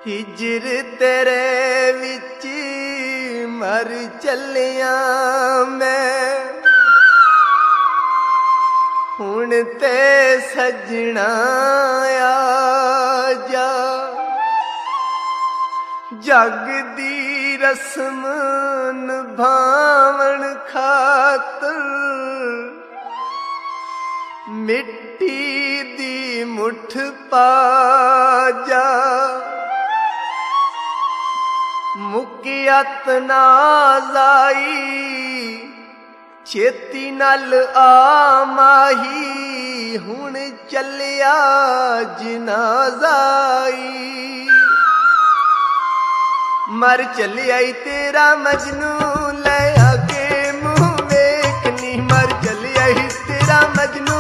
हिजर तेरे विच मर चलिया मैं, हुण ते सजना आ जा। जग दी रस्म निभावण खातर मिट्टी दी मुठ पा जा। मुकियत ना जाई छेती नल आ माही, हुण चलिया जनाजाई। मर चलिया तेरा मजनू ले आके मुँह वेखनी, मर चलिया तेरा मजनू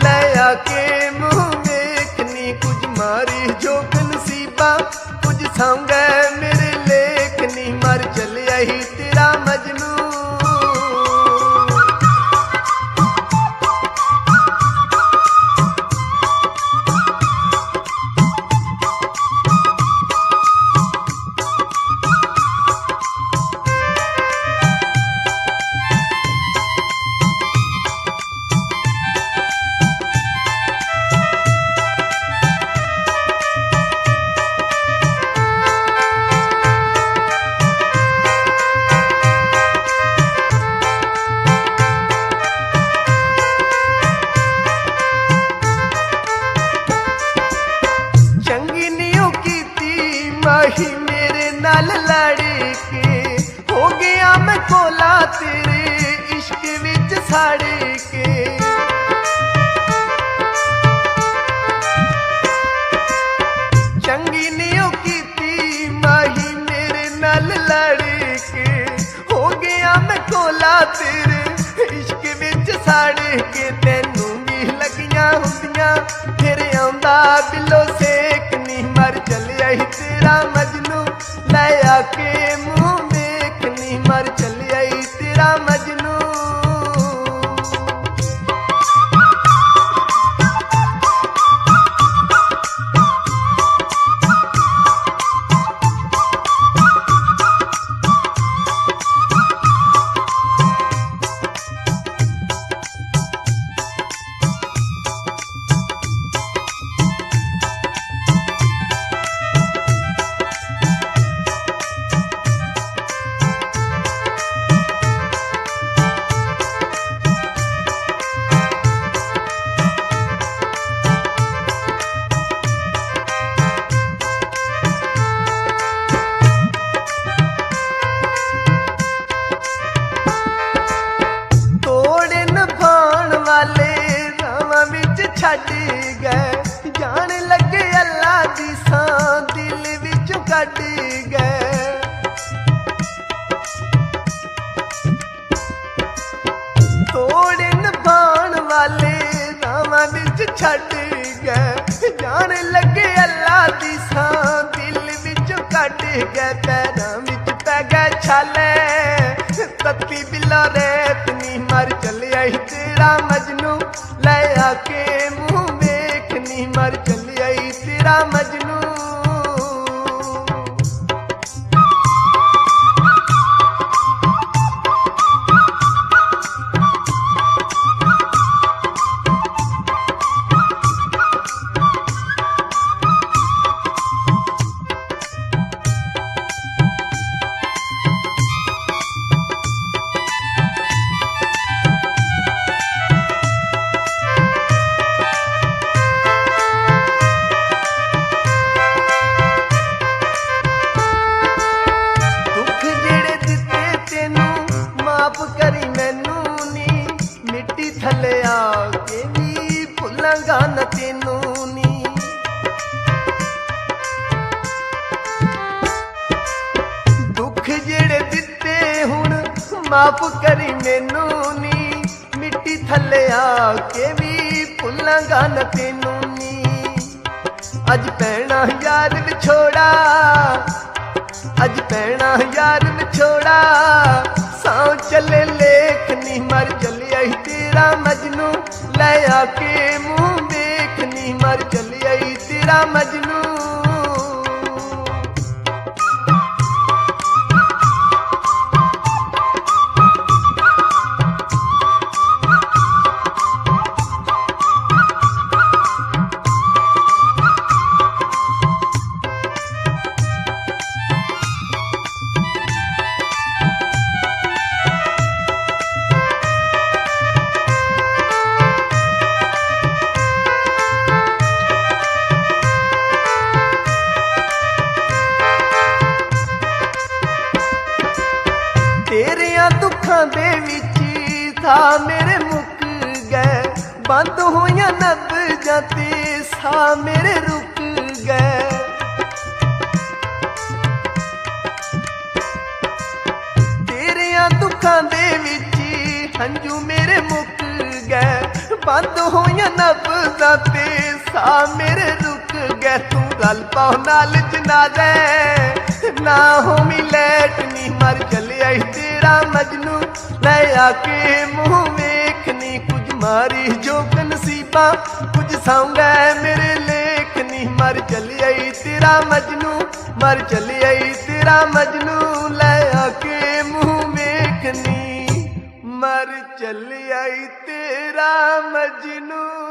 ले आके मुँह वेखनी। कुछ मारी जोक नसीबा कुछ सौंगे मेरे लेखनी, मर चलिया तेरा मजनू। माही मेरे नाल लड़ के हो गया मैं कोला तेरे इश्क विच सड़ के। चंगी नहीं कीती माही मेरे नाल लड़ के हो गया मैं कोला तेरे इश्क विच सड़ के। तैनू भी लगियां हुंदियां फिर आउंदा बिलो सेक नी, मर चलिया तेरा मजनू ले आके मुँह देखनी, मर चलिया तेरा मजनू। छड़ गए जान लगे अल्लाह दी सां दिल विचों कढ गए। तोड़े निभाण वाले रावां विच छड़ गए जान लगे अल्लाह दी सां दिल विचों कढ गए। पैरां विच पै गए छाले तत्ती बिला रेत नी, मर चलिया तेरा मजनू ले आके मुँह वेखनी, मर चलिया तेरा मजनू। थले आके भी भुलांगा न तेनू नी, दुख जेड़े दिते हुण माफ करी मैनू नी। मिट्टी थले आके भी भुलांगा न तेनू नी। अज पैना यार विछोड़ा, अज पैना यार विछोड़ा सौ चले लेखनी, मर चलिया तेरा मजनू ले आके मुँह देखनी, मर चलिया तेरा मजनू। ਸਾਹ ਮੇਰੇ ਮੁੱਕ ਗਏ, ਬੰਦ ਹੋਈਆਂ ਨਬਜ਼ਾਂ ਤੇ ਸਾਹ ਮੇਰੇ ਰੁਕ ਗਏ। ਤੇਰਿਆਂ ਦੁੱਖਾਂ ਦੇ ਵਿੱਚ ਹੰਝੂ ਮੇਰੇ ਮੁੱਕ ਗਏ, ਬੰਦ ਹੋਈਆਂ ਨਬਜ਼ਾਂ ਤੇ ਸਾਹ ਮੇਰੇ ਰੁਕ ਗਏ। ਤੂੰ ਰਲ ਪਾਉ ਨਾਲ ਜਨਾਜ਼ੇ ਨਾ ਹੋਵੀਂ ਲੈਟ ਨੀ, ਮਰ ਚੱਲਿਆ ਈ ਤੇਰਾ ਮਜਨੂ ਲੈ ਆ ਕੇ ਮੂੰਹ ਵੇਖਨੀ। ਕੁਝ ਮਾਰੀ ਜੋਗ ਨਸੀਬਾਂ ਕੁਝ ਸੌਂਗਾ ਮੇਰੇ ਲੇਖ ਨੀ, ਮਰ ਚੱਲਿਆ ਈ ਤੇਰਾ ਮਜਨੂ, ਮਰ ਚੱਲਿਆ ਈ ਤੇਰਾ ਮਜਨੂ ਲੈ ਆ ਕੇ ਮੂੰਹ ਵੇਖਨੀ, ਮਰ ਚੱਲਿਆ ਈ ਤੇਰਾ ਮਜਨੂ।